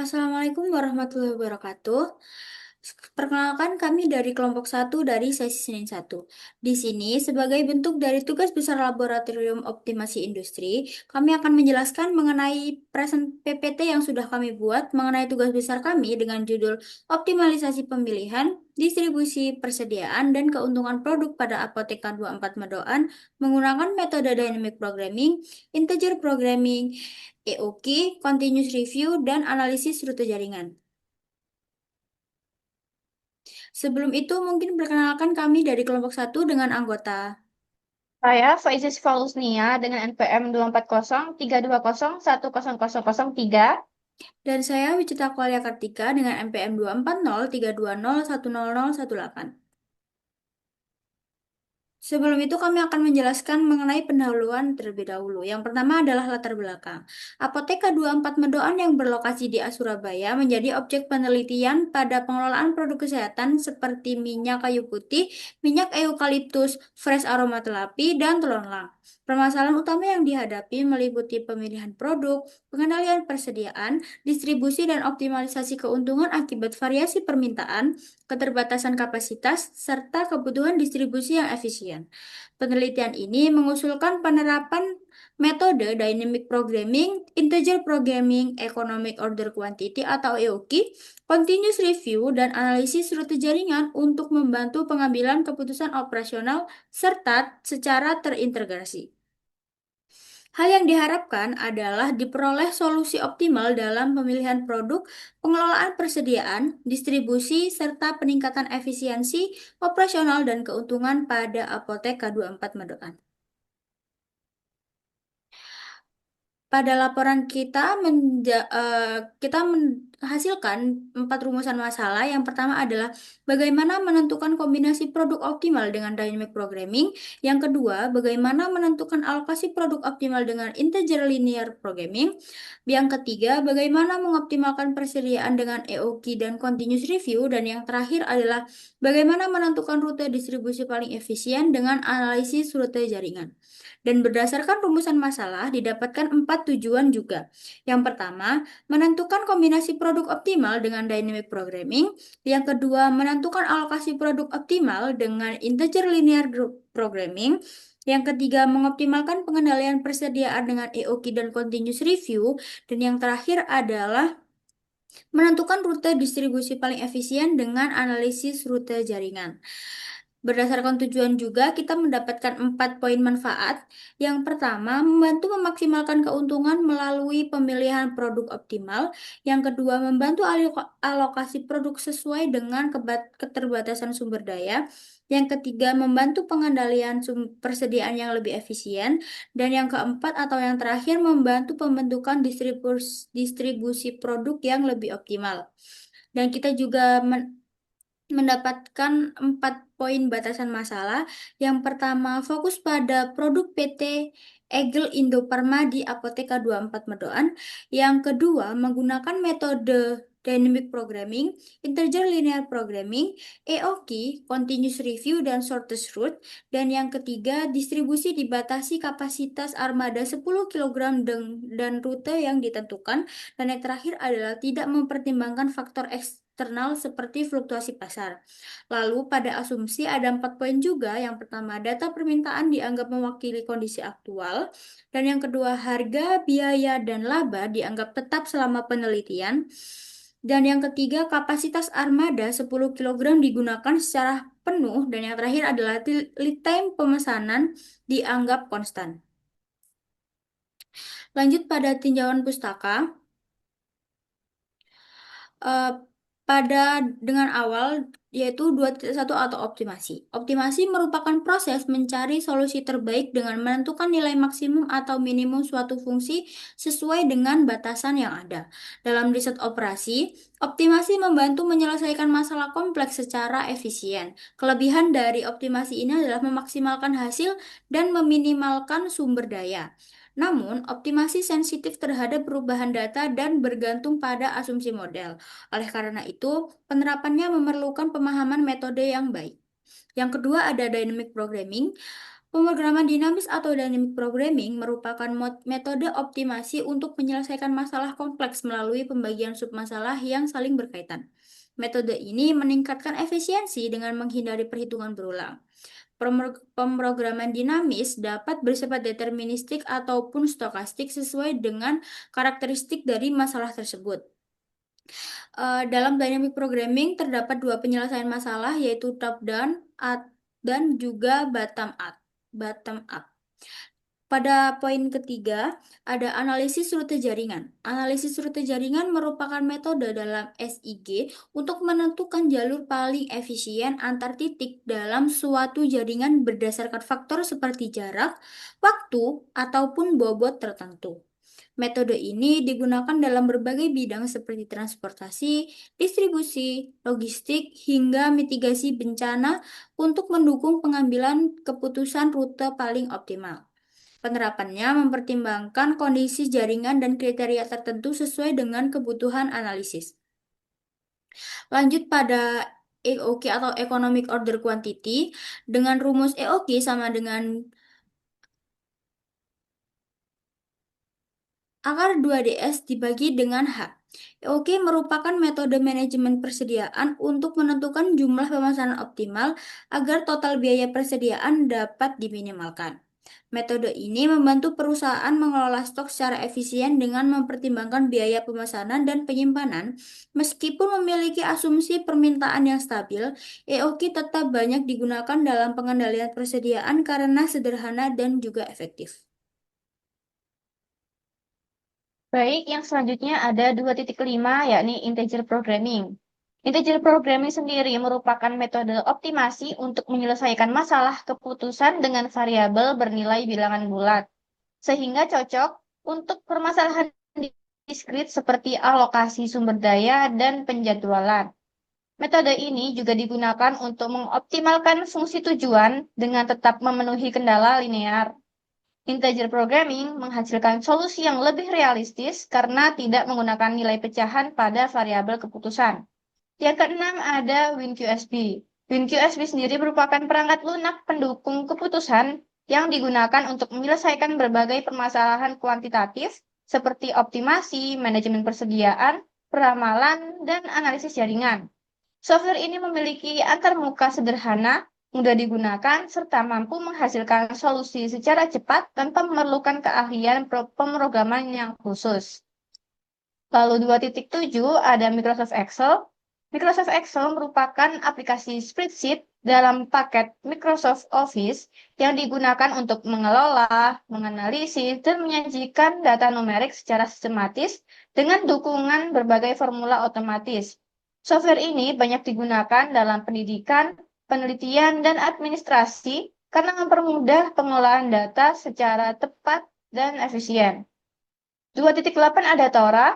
Assalamualaikum warahmatullahi wabarakatuh. Perkenalkan kami dari kelompok satu dari sesi Senin 1. Di sini, sebagai bentuk dari tugas besar Laboratorium Optimasi Industri, kami akan menjelaskan mengenai PPT yang sudah kami buat mengenai tugas besar kami dengan judul Optimalisasi Pemilihan, Distribusi, Persediaan, dan Keuntungan Produk pada Apoteka 24 Medoan menggunakan metode Dynamic Programming, Integer Programming, EOQ, Continuous Review, dan Analisis Rute Jaringan. Sebelum itu, mungkin perkenalkan kami dari kelompok satu dengan anggota. Saya Faizis Faulusnia dengan NPM 24032010003. Dan saya Wicita Kualia Kartika dengan NPM 24032010018. Sebelum itu kami akan menjelaskan mengenai pendahuluan terlebih dahulu. Yang pertama adalah latar belakang. Apoteka 24 Medoan yang berlokasi di Surabaya menjadi objek penelitian pada pengelolaan produk kesehatan seperti minyak kayu putih, minyak eukaliptus, fresh aromaterapi, dan telon. Permasalahan utama yang dihadapi meliputi pemilihan produk, pengendalian persediaan, distribusi dan optimalisasi keuntungan akibat variasi permintaan, keterbatasan kapasitas, serta kebutuhan distribusi yang efisien. Penelitian ini mengusulkan penerapan metode Dynamic Programming, Integer Programming, Economic Order Quantity atau EOQ, Continuous Review, dan analisis rute jaringan untuk membantu pengambilan keputusan operasional serta secara terintegrasi. Hal yang diharapkan adalah diperoleh solusi optimal dalam pemilihan produk, pengelolaan persediaan, distribusi, serta peningkatan efisiensi operasional dan keuntungan pada apotek K24 Medokan. Pada laporan kita, kita menghasilkan 4 rumusan masalah. Yang pertama adalah bagaimana menentukan kombinasi produk optimal dengan dynamic programming. Yang kedua, bagaimana menentukan alokasi produk optimal dengan integer linear programming. Yang ketiga, bagaimana mengoptimalkan persediaan dengan EOQ dan continuous review. Dan yang terakhir adalah bagaimana menentukan rute distribusi paling efisien dengan analisis rute jaringan. Dan berdasarkan rumusan masalah, didapatkan 4 tujuan juga. Yang pertama, menentukan kombinasi produk optimal dengan dynamic programming. Yang kedua, menentukan alokasi produk optimal dengan integer linear programming. Yang ketiga, mengoptimalkan pengendalian persediaan dengan EOQ dan continuous review. Dan yang terakhir adalah menentukan rute distribusi paling efisien dengan analisis rute jaringan. Berdasarkan tujuan juga, kita mendapatkan 4 poin manfaat. Yang pertama, membantu memaksimalkan keuntungan melalui pemilihan produk optimal. Yang kedua, membantu alokasi produk sesuai dengan keterbatasan sumber daya. Yang ketiga, membantu pengendalian persediaan yang lebih efisien. Dan yang keempat atau yang terakhir, membantu pembentukan distribusi produk yang lebih optimal. Dan kita juga mendapatkan 4 poin batasan masalah. Yang pertama, fokus pada produk PT Egel Indofarma di Apoteka 24 Medoan. Yang kedua, menggunakan metode Dynamic Programming, Integer Linear Programming, EOQ, Continuous Review, dan Shortest Route. Dan yang ketiga, distribusi dibatasi kapasitas armada 10 kg dan rute yang ditentukan. Dan yang terakhir adalah tidak mempertimbangkan faktor eksternal seperti fluktuasi pasar. Lalu pada asumsi ada 4 poin juga. Yang pertama, data permintaan dianggap mewakili kondisi aktual. Dan yang kedua, harga, biaya, dan laba dianggap tetap selama penelitian. Dan yang ketiga, kapasitas armada 10 kg digunakan secara penuh. Dan yang terakhir adalah lead time pemesanan dianggap konstan. Lanjut pada tinjauan pustaka. eh, pada dengan awal yaitu 2.1 atau optimasi. Optimasi merupakan proses mencari solusi terbaik dengan menentukan nilai maksimum atau minimum suatu fungsi sesuai dengan batasan yang ada. Dalam riset operasi, optimasi membantu menyelesaikan masalah kompleks secara efisien. Kelebihan dari optimasi ini adalah memaksimalkan hasil dan meminimalkan sumber daya. Namun, optimasi sensitif terhadap perubahan data dan bergantung pada asumsi model. Oleh karena itu, penerapannya memerlukan pemahaman metode yang baik. Yang kedua ada dynamic programming. Pemrograman dinamis atau dynamic programming merupakan metode optimasi untuk menyelesaikan masalah kompleks melalui pembagian submasalah yang saling berkaitan. Metode ini meningkatkan efisiensi dengan menghindari perhitungan berulang. Pemrograman dinamis dapat bersifat deterministik ataupun stokastik sesuai dengan karakteristik dari masalah tersebut. Dalam dynamic programming terdapat dua penyelesaian masalah yaitu top down dan juga bottom up. Bottom up. Pada poin ketiga, ada analisis rute jaringan. Analisis rute jaringan merupakan metode dalam SIG untuk menentukan jalur paling efisien antar titik dalam suatu jaringan berdasarkan faktor seperti jarak, waktu, ataupun bobot tertentu. Metode ini digunakan dalam berbagai bidang seperti transportasi, distribusi, logistik, hingga mitigasi bencana untuk mendukung pengambilan keputusan rute paling optimal. Penerapannya mempertimbangkan kondisi jaringan dan kriteria tertentu sesuai dengan kebutuhan analisis. Lanjut pada EOQ atau Economic Order Quantity, dengan rumus EOQ sama dengan akar 2DS dibagi dengan H. EOQ merupakan metode manajemen persediaan untuk menentukan jumlah pemesanan optimal agar total biaya persediaan dapat diminimalkan. Metode ini membantu perusahaan mengelola stok secara efisien dengan mempertimbangkan biaya pemesanan dan penyimpanan. Meskipun memiliki asumsi permintaan yang stabil, EOQ tetap banyak digunakan dalam pengendalian persediaan karena sederhana dan juga efektif. Baik, yang selanjutnya ada 2.5, yakni integer programming. Integer programming sendiri merupakan metode optimasi untuk menyelesaikan masalah keputusan dengan variabel bernilai bilangan bulat, sehingga cocok untuk permasalahan diskrit seperti alokasi sumber daya dan penjadwalan. Metode ini juga digunakan untuk mengoptimalkan fungsi tujuan dengan tetap memenuhi kendala linear. Integer programming menghasilkan solusi yang lebih realistis karena tidak menggunakan nilai pecahan pada variabel keputusan. Yang keenam ada WinQSP. WinQSP sendiri merupakan perangkat lunak pendukung keputusan yang digunakan untuk menyelesaikan berbagai permasalahan kuantitatif seperti optimasi, manajemen persediaan, peramalan, dan analisis jaringan. Software ini memiliki antarmuka sederhana, mudah digunakan, serta mampu menghasilkan solusi secara cepat tanpa memerlukan keahlian pemrograman yang khusus. Lalu 2.7 ada Microsoft Excel. Microsoft Excel merupakan aplikasi spreadsheet dalam paket Microsoft Office yang digunakan untuk mengelola, menganalisis, dan menyajikan data numerik secara sistematis dengan dukungan berbagai formula otomatis. Software ini banyak digunakan dalam pendidikan, penelitian, dan administrasi karena mempermudah pengolahan data secara tepat dan efisien. 2.8 ada Tora.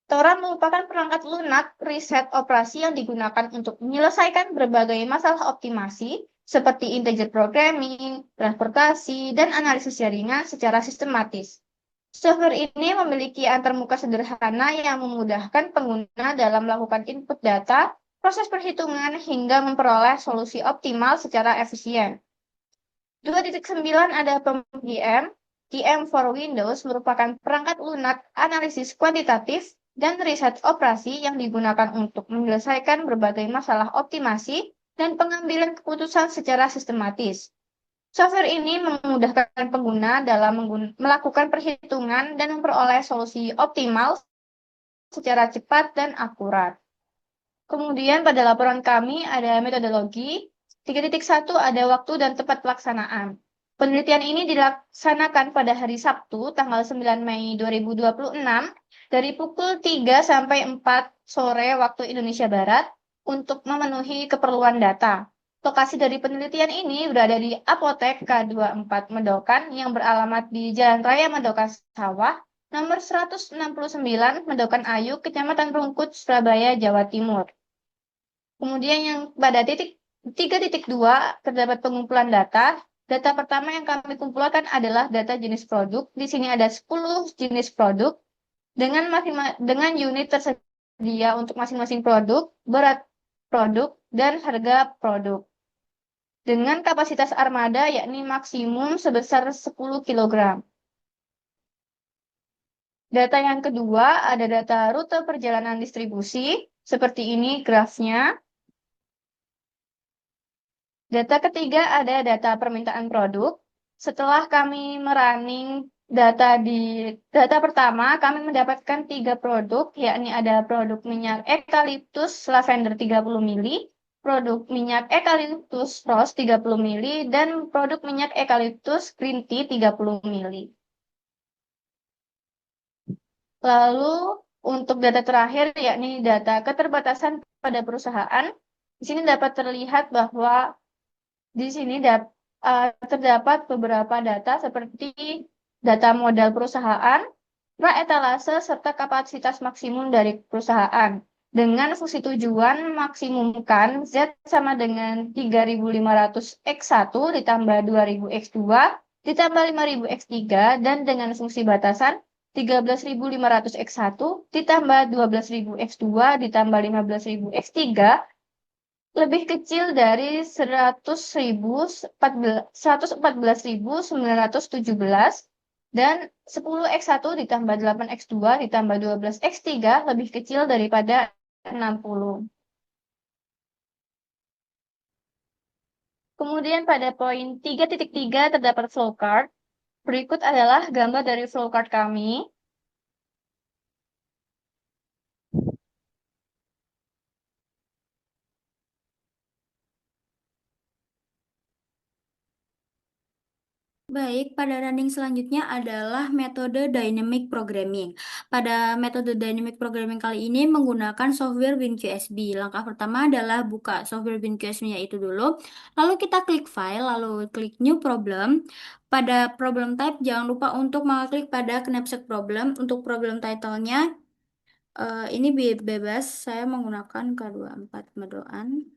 Tora merupakan perangkat lunak riset operasi yang digunakan untuk menyelesaikan berbagai masalah optimasi seperti integer programming, transportasi, dan analisis jaringan secara sistematis. Software ini memiliki antarmuka sederhana yang memudahkan pengguna dalam melakukan input data, proses perhitungan, hingga memperoleh solusi optimal secara efisien. 2.9 ada PMGM. GM for Windows merupakan perangkat lunak analisis kuantitatif dan riset operasi yang digunakan untuk menyelesaikan berbagai masalah optimasi dan pengambilan keputusan secara sistematis. Software ini memudahkan pengguna dalam melakukan perhitungan dan memperoleh solusi optimal secara cepat dan akurat. Kemudian pada laporan kami ada metodologi. 3.1 ada waktu dan tempat pelaksanaan. Penelitian ini dilaksanakan pada hari Sabtu, tanggal 9 Mei 2026, dari pukul 3 sampai 4 sore waktu Indonesia Barat untuk memenuhi keperluan data. Lokasi dari penelitian ini berada di Apotek K24 Medokan yang beralamat di Jalan Raya Medokan Sawah, nomor 169 Medokan Ayu, Kecamatan Rungkut, Surabaya, Jawa Timur. Kemudian yang pada 3.2 terdapat pengumpulan data. Data pertama yang kami kumpulkan adalah data jenis produk. Di sini ada 10 jenis produk dengan unit tersedia untuk masing-masing produk, berat produk, dan harga produk. dengan kapasitas armada yakni maksimum sebesar 10 kilogram. Data yang kedua ada data rute perjalanan distribusi, seperti ini grafnya. Data ketiga ada data permintaan produk. Setelah kami merunning data pertama, kami mendapatkan 3 produk, yakni ada produk minyak eukaliptus lavender 30 mili, produk minyak eukaliptus rose 30 mili, dan produk minyak eukaliptus green tea 30 mili. Lalu untuk data terakhir, yakni data keterbatasan pada perusahaan, di sini dapat terlihat bahwa di sini terdapat beberapa data seperti data modal perusahaan, praetalase, serta kapasitas maksimum dari perusahaan. Dengan fungsi tujuan maksimumkan Z sama dengan 3.500 X1 ditambah 2.000 X2 ditambah 5.000 X3 dan dengan fungsi batasan 13.500 X1 ditambah 12.000 X2 ditambah 15.000 X3 lebih kecil dari 114.917 dan 10 X1 ditambah 8 X2 ditambah 12 X3 lebih kecil daripada 60. Kemudian pada poin 3.3 terdapat flowchart. Berikut adalah gambar dari flowchart kami. Baik, pada running selanjutnya adalah metode dynamic programming. Pada metode dynamic programming kali ini menggunakan software WinQSB. Langkah pertama adalah buka software WinQSB-nya itu dulu. Lalu kita klik file, lalu klik new problem. Pada problem type jangan lupa untuk mengklik pada knapsack problem. Untuk problem title-nya ini bebas, saya menggunakan K24 Medoan.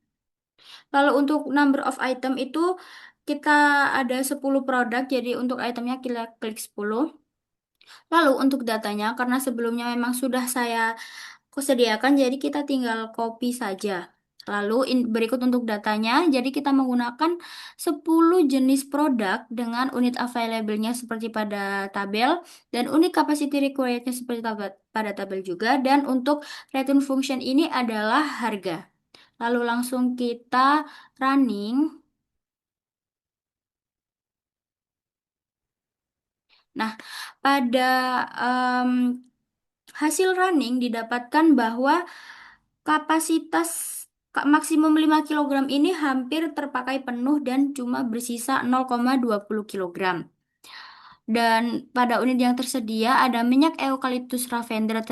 Lalu untuk number of item itu kita ada 10 produk, jadi untuk itemnya kita klik 10. Lalu untuk datanya, karena sebelumnya memang sudah saya sediakan, jadi kita tinggal copy saja. Lalu berikut untuk datanya, jadi kita menggunakan 10 jenis produk dengan unit available-nya seperti pada tabel, dan unit capacity required-nya seperti pada tabel juga, dan untuk return function ini adalah harga. Lalu langsung kita running. Nah, pada em, hasil running didapatkan bahwa kapasitas maksimum 5 kilogram ini hampir terpakai penuh dan cuma bersisa 0,20 kilogram. Dan pada unit yang tersedia ada minyak eukaliptus lavender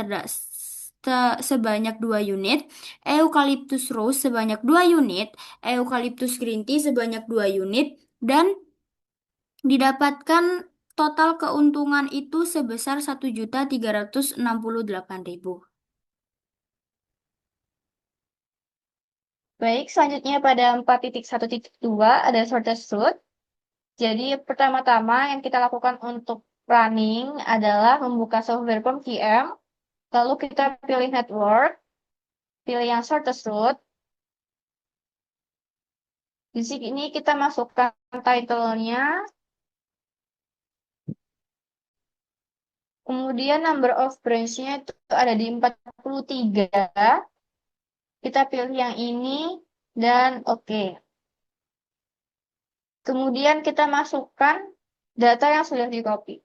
sebanyak 2 unit, eukaliptus rose sebanyak 2 unit, eukaliptus green tea sebanyak 2 unit, dan didapatkan total keuntungan itu sebesar 1.368.000. Baik, selanjutnya pada 4.1.2 ada shortest route. Jadi pertama-tama yang kita lakukan untuk running adalah membuka software POM-QM, lalu kita pilih network, pilih yang shortest route. Di sini kita masukkan title-nya, kemudian number of branch-nya itu ada di 43. Kita pilih yang ini dan oke. Kemudian kita masukkan data yang sudah di-copy.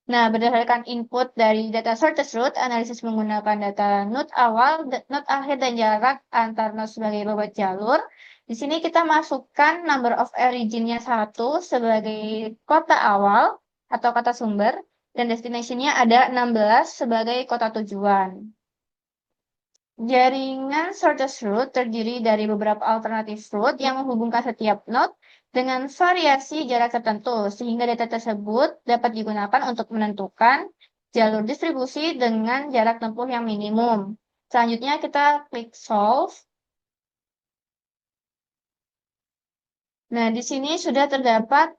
Nah, berdasarkan input dari data shortest route, analisis menggunakan data node awal, node akhir, dan jarak antar node sebagai bobot jalur. Di sini kita masukkan number of origin-nya 1 sebagai kota awal atau kota sumber, dan destination-nya ada 16 sebagai kota tujuan. Jaringan shortest route terdiri dari beberapa alternatif route yang menghubungkan setiap node dengan variasi jarak tertentu, sehingga data tersebut dapat digunakan untuk menentukan jalur distribusi dengan jarak tempuh yang minimum. Selanjutnya kita klik solve. Nah, di sini sudah terdapat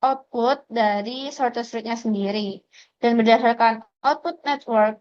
output dari shortest route-nya sendiri. Dan berdasarkan output network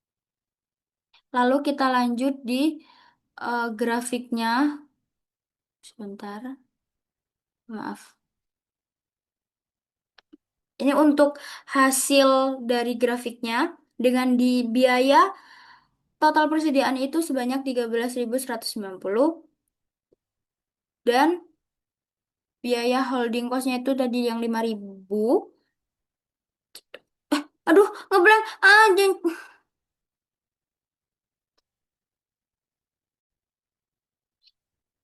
Lalu kita lanjut di grafiknya. Sebentar, maaf. Ini untuk hasil dari grafiknya dengan di biaya total persediaan itu sebanyak 13.190 dan biaya holding cost-nya itu tadi yang 5.000. Aduh, ngeblank.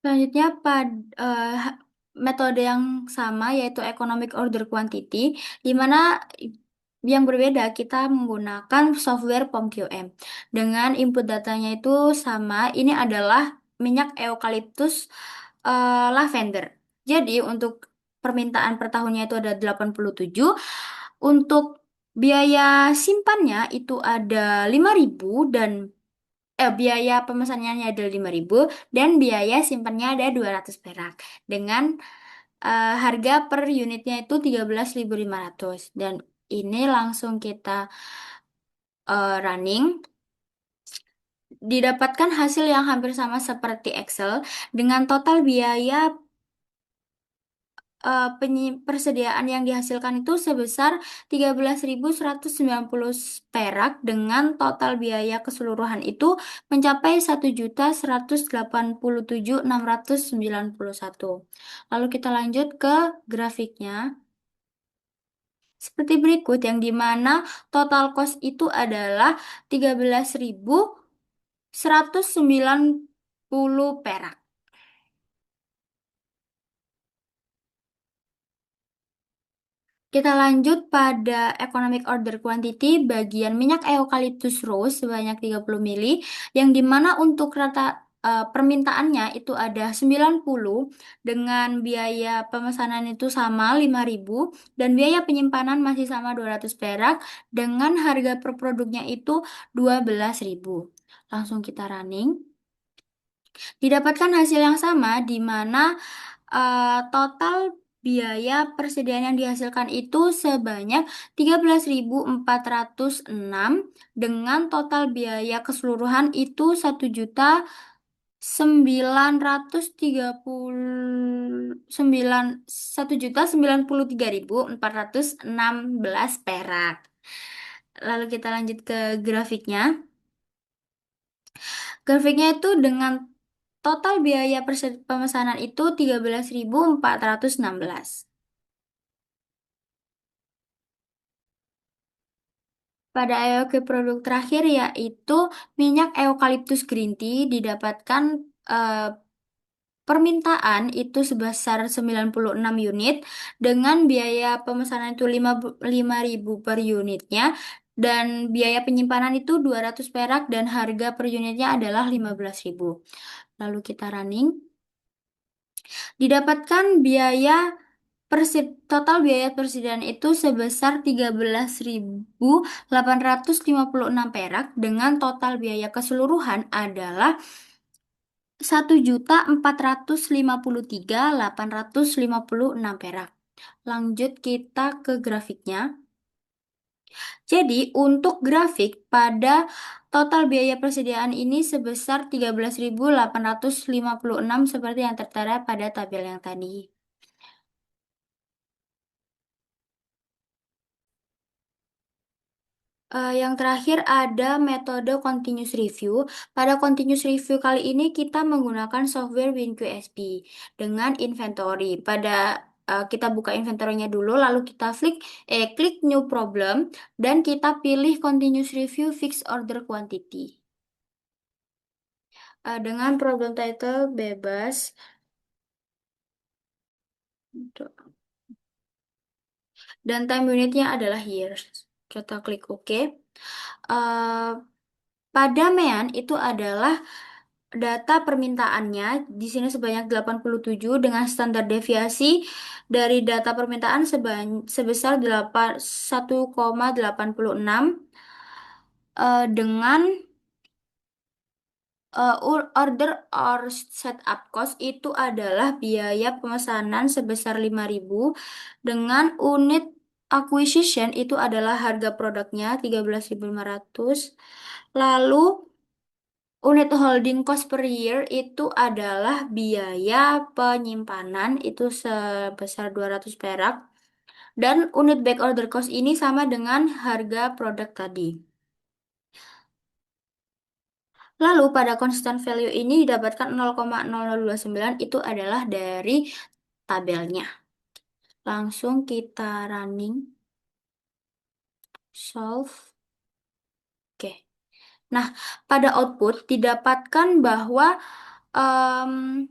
Selanjutnya pada metode yang sama yaitu economic order quantity, di mana yang berbeda kita menggunakan software POM-QM dengan input datanya itu sama. Ini adalah minyak eukaliptus lavender. Jadi untuk permintaan per tahunnya itu ada 87. Untuk biaya simpannya itu ada 5.000 dan biaya pemesanannya ada 5.000 dan biaya simpannya ada 200 perak dengan harga per unitnya itu 13.500 dan ini langsung kita running, didapatkan hasil yang hampir sama seperti Excel dengan total biaya persediaan yang dihasilkan itu sebesar 13.190 perak dengan total biaya keseluruhan itu mencapai 1.187.691. Lalu kita lanjut ke grafiknya. Seperti berikut yang dimana total cost itu adalah 13.190 perak. Kita lanjut pada economic order quantity bagian minyak eucalyptus rose sebanyak 30 mili yang dimana untuk rata permintaannya itu ada 90 dengan biaya pemesanan itu sama 5.000 dan biaya penyimpanan masih sama 200 perak dengan harga per produknya itu 12.000. Langsung kita running. Didapatkan hasil yang sama di mana total biaya persediaan yang dihasilkan itu sebanyak 13.406 dengan total biaya keseluruhan itu 1.993.416 perak. Lalu kita lanjut ke grafiknya. Grafiknya itu dengan total biaya pemesanan itu 13.416. Pada AOK produk terakhir yaitu minyak eukaliptus green tea didapatkan eh, permintaan itu sebesar 96 unit dengan biaya pemesanan itu 5.000 per unitnya dan biaya penyimpanan itu 200 perak dan harga per unitnya adalah 15.000. Lalu kita running. Didapatkan total biaya persediaan itu sebesar 13.856 perak dengan total biaya keseluruhan adalah 1.453.856 perak. Lanjut kita ke grafiknya. Jadi untuk grafik pada total biaya persediaan ini sebesar 13.856 seperti yang tertera pada tabel yang tadi. Yang terakhir ada metode continuous review. Pada continuous review kali ini kita menggunakan software WinQSP dengan inventory. Kita buka inventory-nya dulu, lalu kita klik new problem dan kita pilih continuous review fixed order quantity. Dengan problem title bebas dan time unitnya adalah years. Kita klik OK. Eh, Pada MEAN itu adalah data permintaannya di sini sebanyak 87 dengan standar deviasi dari data permintaan sebesar 1,86 dengan order or setup cost itu adalah biaya pemesanan sebesar 5.000 dengan unit acquisition itu adalah harga produknya 13.500. Lalu Unit holding cost per year itu adalah biaya penyimpanan itu sebesar 200 perak dan unit back order cost ini sama dengan harga produk tadi. Lalu pada constant value ini didapatkan 0,0029 itu adalah dari tabelnya. Langsung kita running, solve. Oke. Nah, pada output didapatkan bahwa em,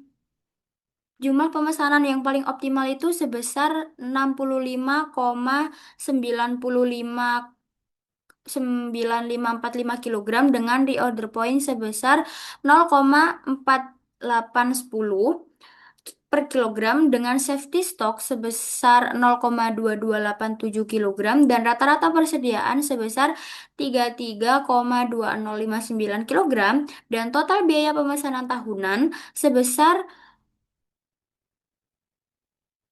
jumlah pemesanan yang paling optimal itu sebesar 65,9545 dengan reorder point sebesar 0,4810 per kilogram dengan safety stock sebesar 0,2287 kilogram dan rata-rata persediaan sebesar 33,2059 kilogram dan total biaya pemesanan tahunan sebesar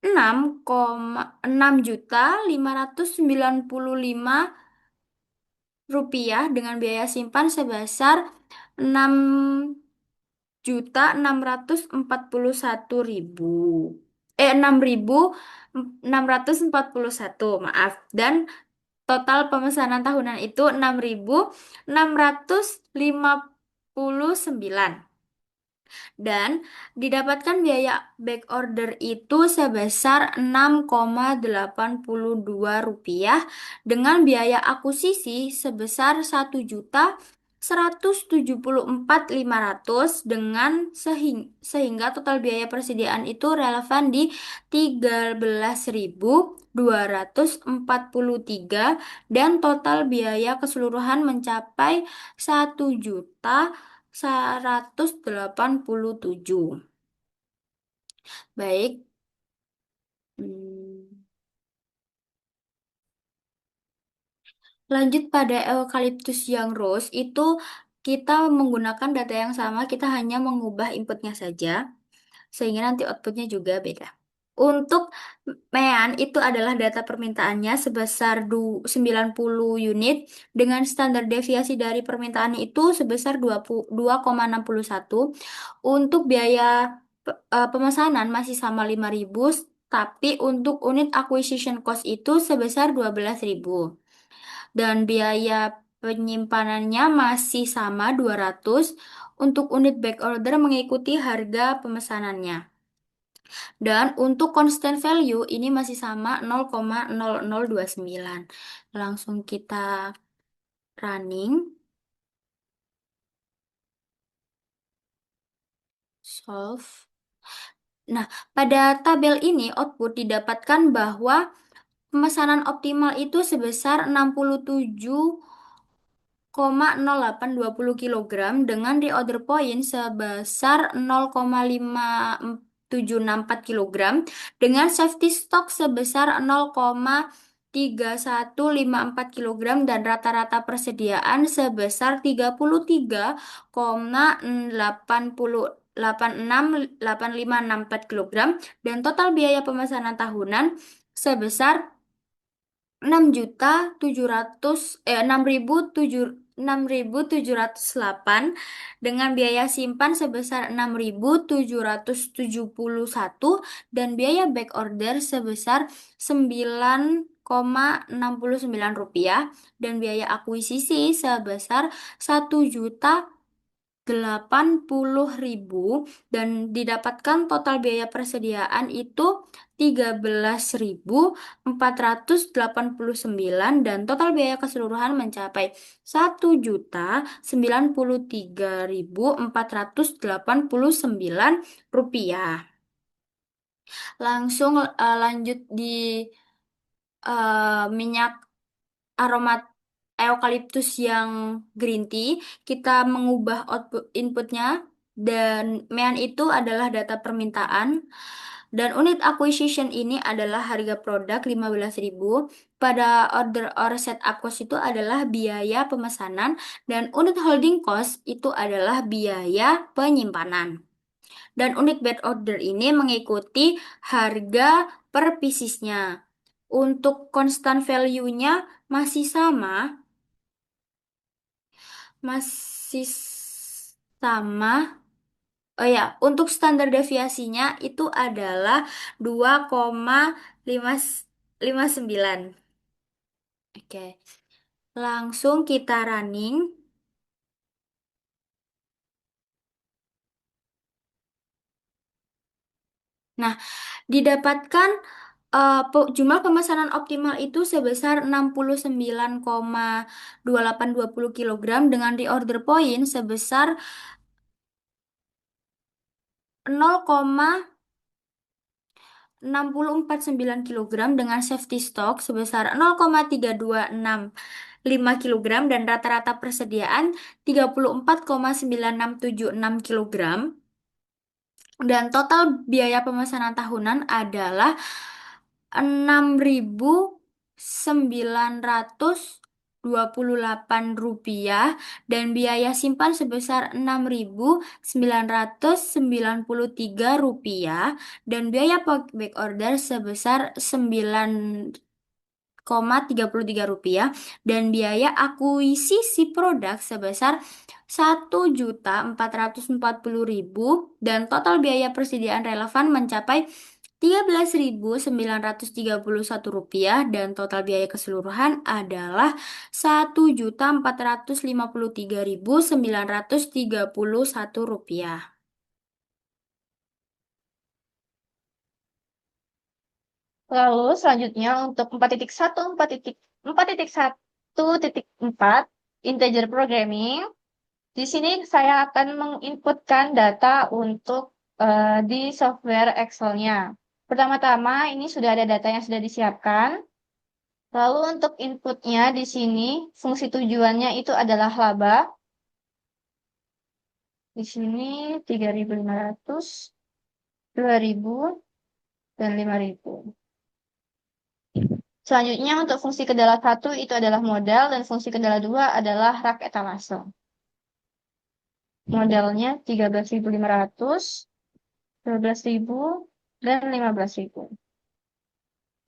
6,6.595 dengan biaya simpan sebesar 6.641.000 6.641 maaf dan total pemesanan tahunan itu 6.659 dan didapatkan biaya back order itu sebesar 6,82 rupiah dengan biaya akuisisi sebesar 1.174.500 dengan sehingga total biaya persediaan itu relevan di 13.243 dan total biaya keseluruhan mencapai 1.187. Baik. Hmm. Lanjut pada eucalyptus yang rose itu kita menggunakan data yang sama, kita hanya mengubah inputnya saja, sehingga nanti outputnya juga beda. Untuk mean itu adalah data permintaannya sebesar 90 unit dengan standar deviasi dari permintaan itu sebesar 2,61. Untuk biaya pemesanan masih sama 5.000, tapi untuk unit acquisition cost itu sebesar 12.000. Dan biaya penyimpanannya masih sama 200 untuk unit back order mengikuti harga pemesanannya. Dan untuk constant value ini masih sama 0,0029. Langsung kita running, solve. Nah, pada tabel ini output didapatkan bahwa pemesanan optimal itu sebesar 67,0820 kilogram dengan reorder point sebesar 0,5764 kilogram dengan safety stock sebesar 0,3154 kilogram dan rata-rata persediaan sebesar 33,868564 kilogram dan total biaya pemesanan tahunan sebesar 6.708 dengan biaya simpan sebesar 6.771 dan biaya back order sebesar 9,69 rupiah dan biaya akuisisi sebesar 1.080.000 dan didapatkan total biaya persediaan itu 13.489 dan total biaya keseluruhan mencapai 1.093.489 rupiah. Langsung lanjut di minyak aromat eukaliptus yang green tea, kita mengubah output inputnya dan mean itu adalah data permintaan dan unit acquisition ini adalah harga produk 15.000. Pada order or setup cost itu adalah biaya pemesanan dan unit holding cost itu adalah biaya penyimpanan. Dan unit bed order ini mengikuti harga per piecesnya. Untuk constant value-nya masih sama, masih sama, oh ya, untuk standar deviasinya itu adalah 2,559. Oke, langsung kita running. Nah, didapatkan jumlah pemesanan optimal itu sebesar 69,2820 kilogram dengan reorder point sebesar 0,6049 kilogram dengan safety stock sebesar 0,3265 kilogram dan rata-rata persediaan 34,9676 kilogram. Dan total biaya pemesanan tahunan adalah 6.928 rupiah dan biaya simpan sebesar 6.993 rupiah dan biaya back order sebesar 9,33 rupiah dan biaya akuisisi produk sebesar 1.440.000 dan total biaya persediaan relevan mencapai 13.931 rupiah dan total biaya keseluruhan adalah 1.453.931 rupiah. Lalu selanjutnya untuk 4.1, 4.1.4 integer programming. Di sini saya akan menginputkan data untuk di software Excel-nya. Pertama-tama ini sudah ada data yang sudah disiapkan. Lalu untuk inputnya di sini fungsi tujuannya itu adalah laba. Di sini 3.500, 2.000, dan 5.000. Selanjutnya untuk fungsi kendala 1 itu adalah modal dan fungsi kendala 2 adalah rak etalase. Modalnya 13.500, 12.000, dan 15.000.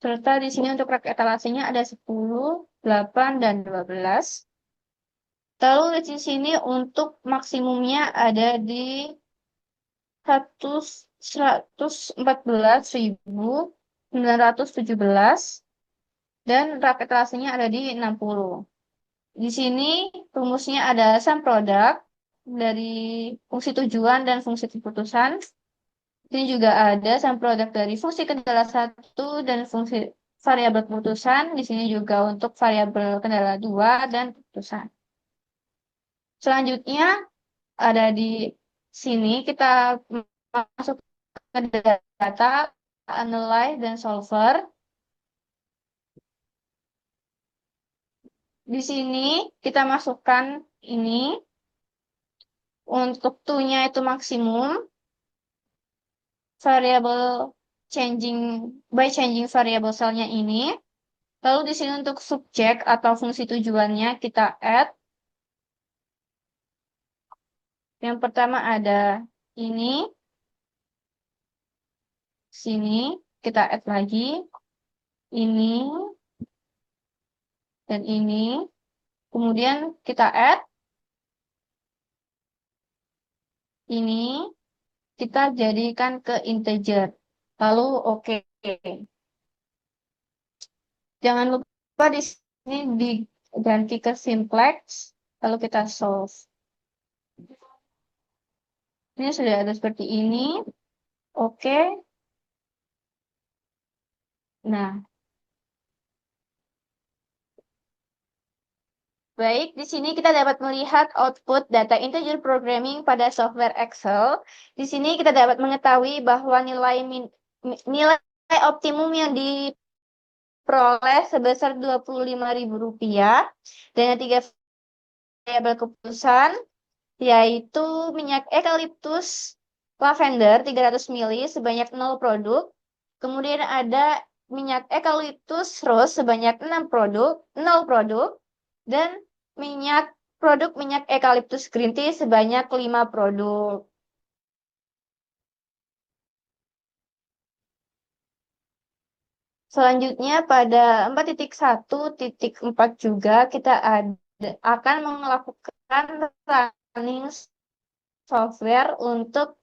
Serta di sini untuk rak etalasenya ada 10, 8, dan 12. Lalu di sini untuk maksimumnya ada di 114.917 dan rak etalasenya ada di 60. Di sini rumusnya ada sum product dari fungsi tujuan dan fungsi keputusan. Ini juga ada sum product dari fungsi kendala 1 dan fungsi variabel keputusan. Di sini juga untuk variabel kendala 2 dan keputusan. Selanjutnya ada di sini kita masuk ke data, analyze, dan solver. Di sini kita masukkan ini untuk tu-nya itu maksimum, variabel changing by changing variable cell-nya ini. Lalu di sini untuk subjek atau fungsi tujuannya kita add. Yang pertama ada ini, sini kita add lagi, ini, dan ini. Kemudian kita add ini, kita jadikan ke integer. Lalu oke. Jangan lupa di sini diganti ke simplex, lalu kita solve. Ini sudah ada seperti ini. Oke. Nah, baik, di sini kita dapat melihat output data integer programming pada software Excel. Di sini kita dapat mengetahui bahwa nilai optimum yang diperoleh sebesar Rp25.000 dengan 3 variabel keputusan, yaitu minyak eukaliptus lavender 300 ml sebanyak 0 produk. Kemudian ada minyak eukaliptus rose sebanyak 0 produk. Dan minyak eukaliptus green tea sebanyak 5 produk. Selanjutnya pada 4.1.4 juga kita akan melakukan running software untuk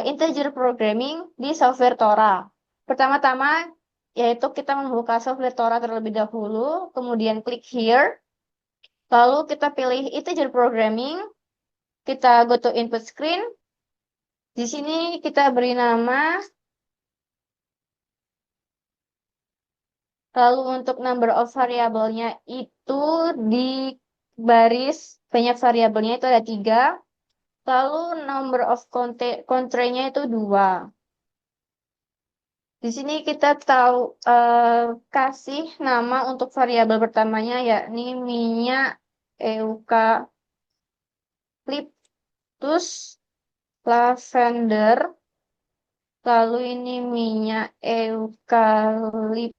integer programming di software Tora. Pertama-tama, yaitu kita membuka software Tora terlebih dahulu, kemudian klik here, lalu kita pilih integer programming, kita go to input screen. Di sini kita beri nama, lalu untuk number of variabelnya itu di baris banyak variabelnya itu ada 3, lalu number of constraint-nya itu 2. Di sini kita tahu kasih nama untuk variabel pertamanya yakni minyak eukaliptus lavender. Lalu ini minyak eukaliptus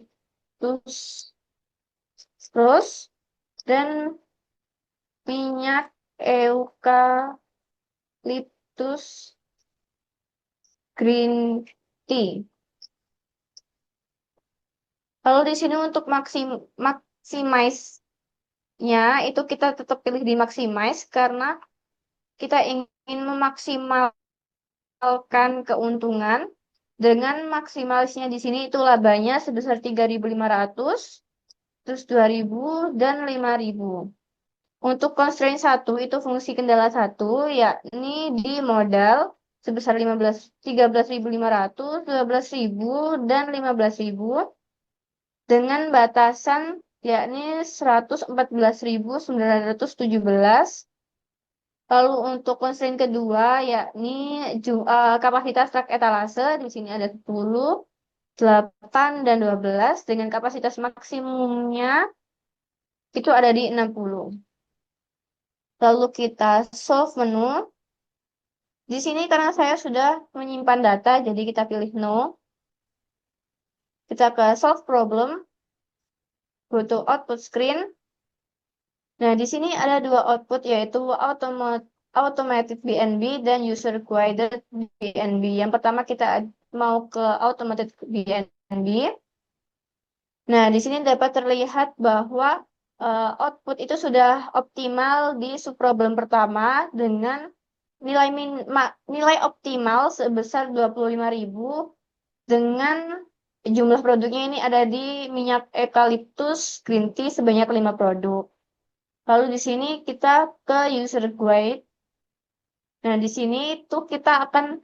terus dan minyak eukaliptus green tea. Lalu di sini untuk maximize-nya itu kita tetap pilih di maximize karena kita ingin memaksimalkan keuntungan dengan maksimalisnya di sini itu labanya sebesar 3.500, terus 2.000 dan 5.000. Untuk constraint 1 itu fungsi kendala 1 yakni di modal sebesar 13.500, 12.000 dan 15.000 dengan batasan yakni 114.917. Lalu untuk constraint kedua yakni kapasitas truk etalase di sini ada 10, 8 dan 12 dengan kapasitas maksimumnya itu ada di 60. Lalu kita solve menu. Di sini karena saya sudah menyimpan data jadi kita pilih no. Kita ke solve problem, go to output screen. Nah, di sini ada 2 output yaitu automated BNB dan user guided BNB. Yang pertama kita mau ke automated BNB. Nah, di sini dapat terlihat bahwa output itu sudah optimal di subproblem pertama dengan nilai optimal sebesar 25.000 dengan jumlah produknya ini ada di minyak eukaliptus green tea sebanyak 5 produk. Lalu di sini kita ke user guide. Nah, di sini tuh kita akan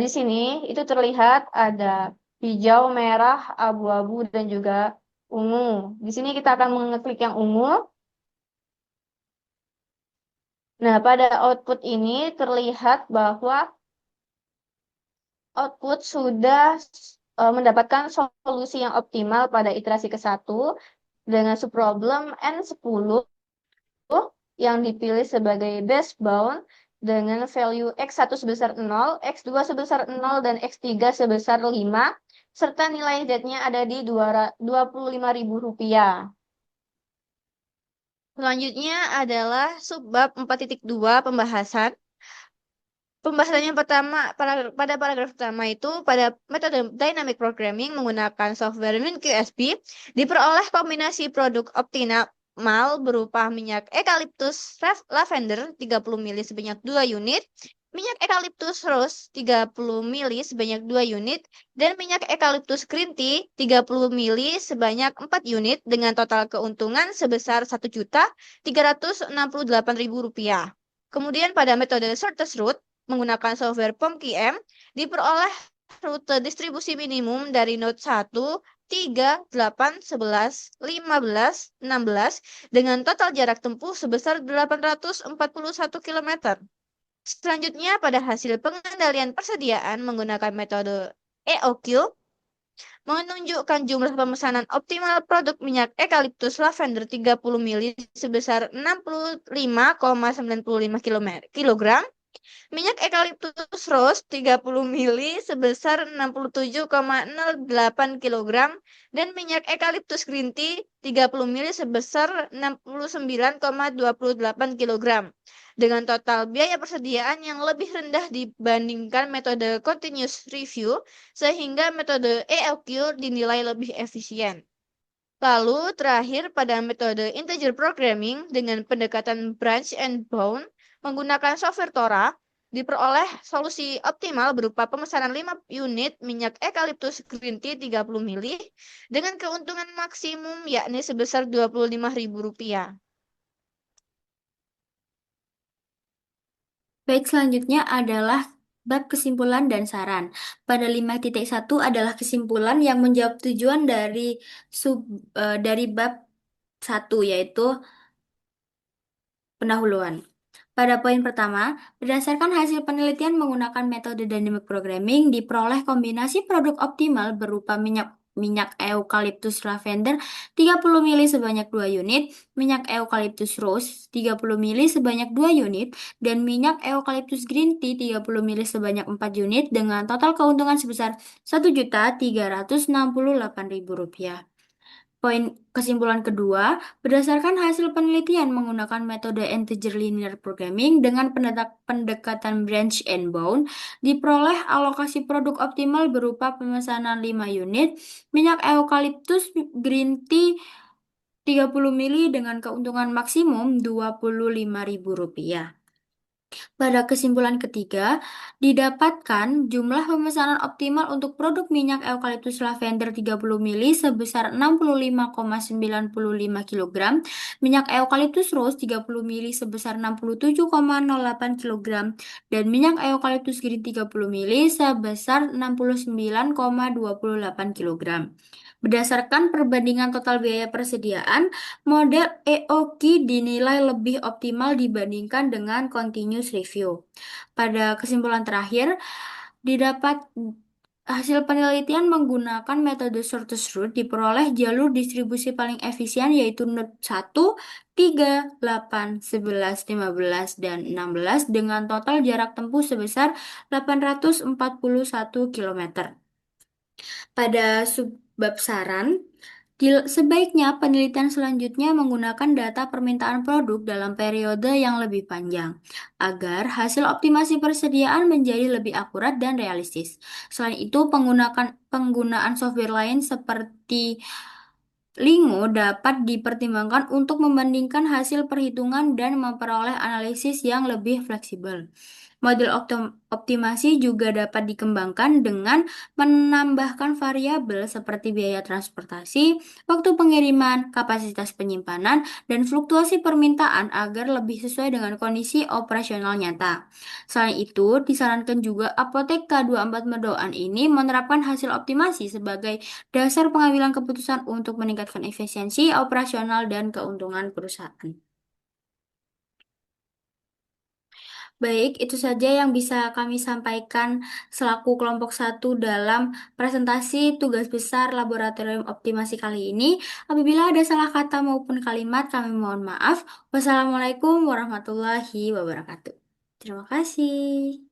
di sini itu terlihat ada hijau, merah, abu-abu dan juga ungu. Di sini kita akan mengeklik yang ungu. Nah, pada output ini terlihat bahwa output sudah mendapatkan solusi yang optimal pada iterasi ke-1 dengan subproblem N10 yang dipilih sebagai base bound dengan value X1 sebesar 0, X2 sebesar 0, dan X3 sebesar 5, serta nilai Z-nya ada di Rp25.000. Selanjutnya adalah subbab 4.2 pembahasan. Pembahasan yang pertama pada paragraf pertama itu pada metode dynamic programming menggunakan software WinQSP diperoleh kombinasi produk optimal berupa minyak eukaliptus lavender 30 mili sebanyak 2 unit, minyak eukaliptus rose 30 mili sebanyak 2 unit, dan minyak eukaliptus green tea 30 mili sebanyak 4 unit dengan total keuntungan sebesar Rp1.368.000. Kemudian pada metode shortest route menggunakan software POMQM diperoleh rute distribusi minimum dari node 1, 3, 8, 11, 15, 16 dengan total jarak tempuh sebesar 841 km. Selanjutnya pada hasil pengendalian persediaan menggunakan metode EOQ menunjukkan jumlah pemesanan optimal produk minyak eukaliptus lavender 30 mili sebesar 65,95 kg, minyak eukaliptus rose 30 mili sebesar 67,08 kg, dan minyak eukaliptus green tea 30 mili sebesar 69,28 kg. Dengan total biaya persediaan yang lebih rendah dibandingkan metode continuous review, sehingga metode EOQ dinilai lebih efisien. Lalu terakhir pada metode integer programming dengan pendekatan branch and bound menggunakan software Tora, Diperoleh solusi optimal berupa pemesanan 5 unit minyak eukaliptus green tea 30 mili dengan keuntungan maksimum yakni sebesar Rp25.000. Baik, selanjutnya adalah bab kesimpulan dan saran. Pada 5.1 adalah kesimpulan yang menjawab tujuan sub dari bab satu, yaitu pendahuluan. Pada poin pertama, berdasarkan hasil penelitian menggunakan metode dynamic programming, diperoleh kombinasi produk optimal berupa minyak eukaliptus lavender 30 mili sebanyak 2 unit, minyak eukaliptus rose 30 mili sebanyak 2 unit, dan minyak eukaliptus green tea 30 mili sebanyak 4 unit dengan total keuntungan sebesar Rp1.368.000. Poin kesimpulan kedua, berdasarkan hasil penelitian menggunakan metode integer linear programming dengan pendekatan branch and bound, diperoleh alokasi produk optimal berupa pemesanan 5 unit, minyak eukaliptus green tea 30 mili dengan keuntungan maksimum Rp25.000. Pada kesimpulan ketiga, didapatkan jumlah pemesanan optimal untuk produk minyak eukaliptus lavender 30 mili sebesar 65,95 kilogram, minyak eukaliptus rose 30 mili sebesar 67,08 kilogram, dan minyak eukaliptus green 30 mili sebesar 69,28 kilogram. Berdasarkan perbandingan total biaya persediaan, model EOKI dinilai lebih optimal dibandingkan dengan continuous review. Pada kesimpulan terakhir, didapat hasil penelitian menggunakan metode shortest route diperoleh jalur distribusi paling efisien yaitu node 1, 3, 8, 11, 15, dan 16 dengan total jarak tempuh sebesar 841 kilometer. Pada subbab saran, sebaiknya penelitian selanjutnya menggunakan data permintaan produk dalam periode yang lebih panjang, agar hasil optimasi persediaan menjadi lebih akurat dan realistis. Selain itu, penggunaan software lain seperti Lingo dapat dipertimbangkan untuk membandingkan hasil perhitungan dan memperoleh analisis yang lebih fleksibel. Model optimasi juga dapat dikembangkan dengan menambahkan variabel seperti biaya transportasi, waktu pengiriman, kapasitas penyimpanan, dan fluktuasi permintaan agar lebih sesuai dengan kondisi operasional nyata. Selain itu, disarankan juga apotek K24 Medoan ini menerapkan hasil optimasi sebagai dasar pengambilan keputusan untuk meningkatkan efisiensi operasional dan keuntungan perusahaan. Baik, itu saja yang bisa kami sampaikan selaku kelompok satu dalam presentasi tugas besar laboratorium optimasi kali ini. Apabila ada salah kata maupun kalimat, kami mohon maaf. Wassalamualaikum warahmatullahi wabarakatuh. Terima kasih.